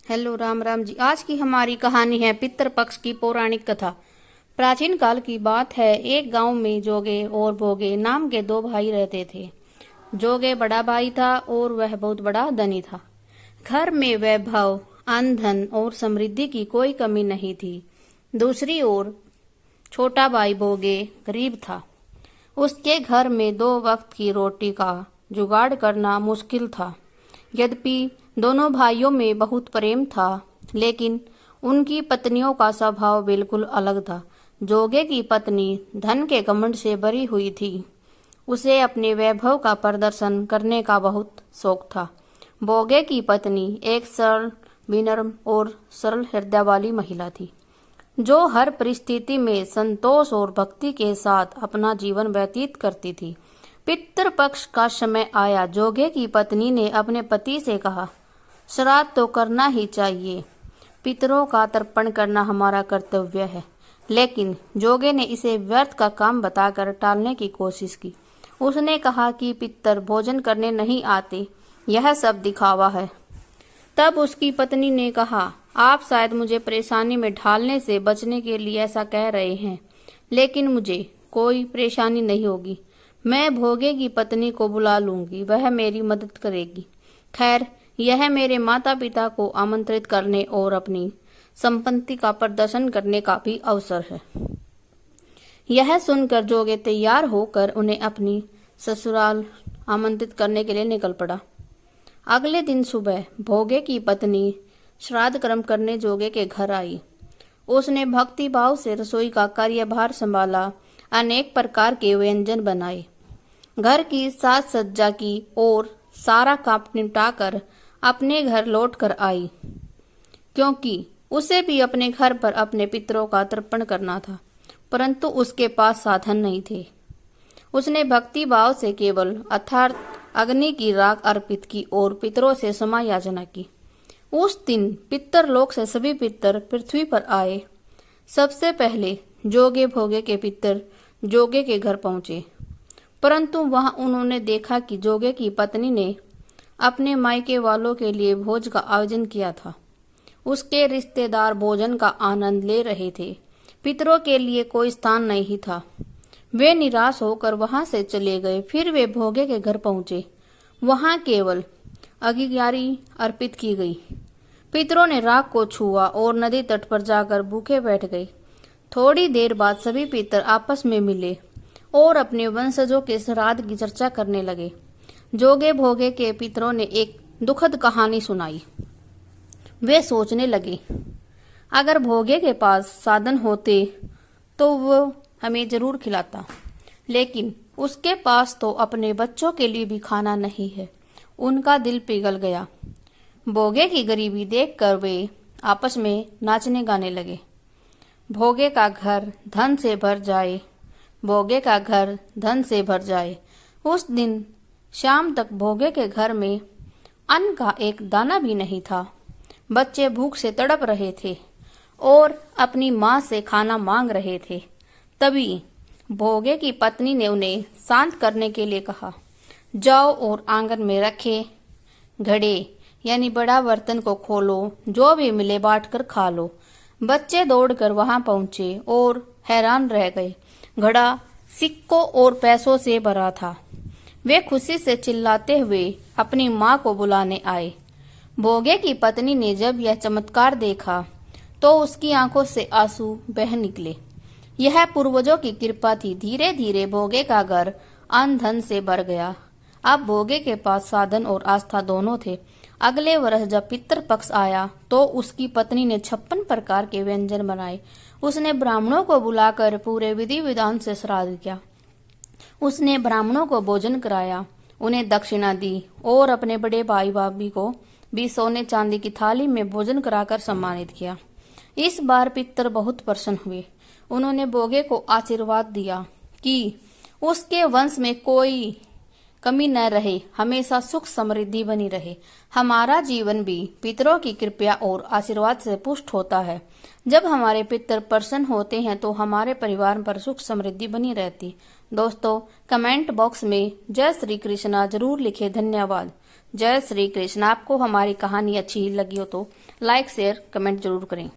Hello Ram Ram ji. आज की हमारी कहानी है पितृपक्ष की पौराणिक कथा। प्राचीन काल की बात है। एक गांव में जोगे और भोगे नाम के दो भाई रहते थे। जोगे बड़ा भाई था और वह बहुत बड़ा धनी था। घर में वैभव, अन्न धन और समृद्धि की कोई कमी नहीं थी। दूसरी ओर छोटा भाई भोगे गरीब था। उसके घर में दो वक्त की रोटी का जुगाड़ करना मुश्किल था। यद्यपि दोनों भाइयों में बहुत प्रेम था, लेकिन उनकी पत्नियों का स्वभाव बिल्कुल अलग था। जोगे की पत्नी धन के घमंड से भरी हुई थी। उसे अपने वैभव का प्रदर्शन करने का बहुत शौक था। भोगे की पत्नी एक सरल, विनम्र और सरल हृदय वाली महिला थी, जो हर परिस्थिति में संतोष और भक्ति के साथ अपना जीवन व्यतीत करती थी। पितृपक्ष का समय आया। जोगे की पत्नी ने अपने पति से कहा, श्राद्ध तो करना ही चाहिए। पितरों का तर्पण करना हमारा कर्तव्य है। लेकिन जोगे ने इसे व्यर्थ का काम बताकर टालने की कोशिश की। उसने कहा कि पितर भोजन करने नहीं आते, यह सब दिखावा है। तब उसकी पत्नी ने कहा, आप शायद मुझे परेशानी में ढालने से बचने के लिए ऐसा कह रहे हैं, लेकिन मुझे कोई परेशानी नहीं होगी। मैं भोगे की पत्नी को बुला लूंगी, वह मेरी मदद करेगी। खैर, यह मेरे माता पिता को आमंत्रित करने और अपनी संपत्ति का प्रदर्शन करने का भी अवसर है। यह सुनकर जोगे तैयार होकर उन्हें अपनी ससुराल आमंत्रित करने के लिए निकल पड़ा। अगले दिन सुबह भोगे की पत्नी श्राद्ध कर्म करने जोगे के घर आई। उसने भक्ति भाव से रसोई का कार्यभार संभाला, अनेक प्रकार के व्यंजन बनाए, घर की साज सज्जा की और सारा काम निपटाकर अपने घर लौट कर आई, क्योंकि उसे भी अपने घर पर अपने पितरों का तर्पण करना था, परंतु उसके पास साधन नहीं थे। उसने भक्ति भाव से केवल अर्थात अग्नि की राख अर्पित की और पितरों से क्षमा याचना की। उस दिन पितरलोक से सभी पितर पृथ्वी पर आए। सबसे पहले जोगे भोगे के पितर जोगे के घर पहुंचे, परंतु वहां उन्होंने देखा कि जोगे की पत्नी ने अपने मायके वालों के लिए भोज का आयोजन किया था। उसके रिश्तेदार भोजन का आनंद ले रहे थे। पितरों के लिए कोई स्थान नहीं था। वे निराश होकर वहां से चले गए। फिर वे भोगे के घर पहुंचे। वहां केवल अग्नियारी अर्पित की गई। पितरों ने राख को छुआ और नदी तट पर जाकर भूखे बैठ गए। थोड़ी देर बाद सभी पितर आपस में मिले और अपने वंशजों के श्राद्ध की चर्चा करने लगे। जोगे भोगे के पितरों ने एक दुखद कहानी सुनाई। वे सोचने लगे, अगर भोगे के पास साधन होते तो वो हमें जरूर खिलाता, लेकिन उसके पास तो अपने बच्चों के लिए भी खाना नहीं है। उनका दिल पिघल गया। भोगे की गरीबी देखकर वे आपस में नाचने गाने लगे। भोगे का घर धन से भर जाए, भोगे का घर धन से भर जाए। उस दिन शाम तक भोगे के घर में अन्न का एक दाना भी नहीं था। बच्चे भूख से तड़प रहे थे और अपनी माँ से खाना मांग रहे थे। तभी भोगे की पत्नी ने उन्हें शांत करने के लिए कहा, जाओ और आंगन में रखे घड़े यानी बड़ा बर्तन को खोलो, जो भी मिले बांट कर खा लो। बच्चे दौड़कर वहां पहुंचे और हैरान रह गए। घड़ा सिक्कों और पैसों से भरा था। वे खुशी से चिल्लाते हुए अपनी माँ को बुलाने आए। भोगे की पत्नी ने जब यह चमत्कार देखा तो उसकी आंखों से आंसू बह निकले। यह पूर्वजों की कृपा थी। धीरे धीरे भोगे का घर अन्न धन से भर गया। अब भोगे के पास साधन और आस्था दोनों थे। अगले वर्ष जब पितृपक्ष आया तो उसकी पत्नी ने 56 प्रकार के व्यंजन बनाए। उसने ब्राह्मणों को बुलाकर पूरे विधि विधान से श्राद्ध किया। उसने ब्राह्मणों को भोजन कराया, उन्हें दक्षिणा दी और अपने बड़े भाई भाभी को भी सोने चांदी की थाली में भोजन कराकर सम्मानित किया। इस बार पितर बहुत प्रसन्न हुए। उन्होंने भोगे को आशीर्वाद दिया कि उसके वंश में कोई कमी न रहे, हमेशा सुख समृद्धि बनी रहे। हमारा जीवन भी पितरों की कृपा और आशीर्वाद से पुष्ट होता है। जब हमारे पितर प्रसन्न होते हैं तो हमारे परिवार पर सुख समृद्धि बनी रहती। दोस्तों, कमेंट बॉक्स में जय श्री कृष्णा जरूर लिखें। धन्यवाद। जय श्री कृष्ण। आपको हमारी कहानी अच्छी लगी हो तो लाइक शेयर कमेंट जरूर करें।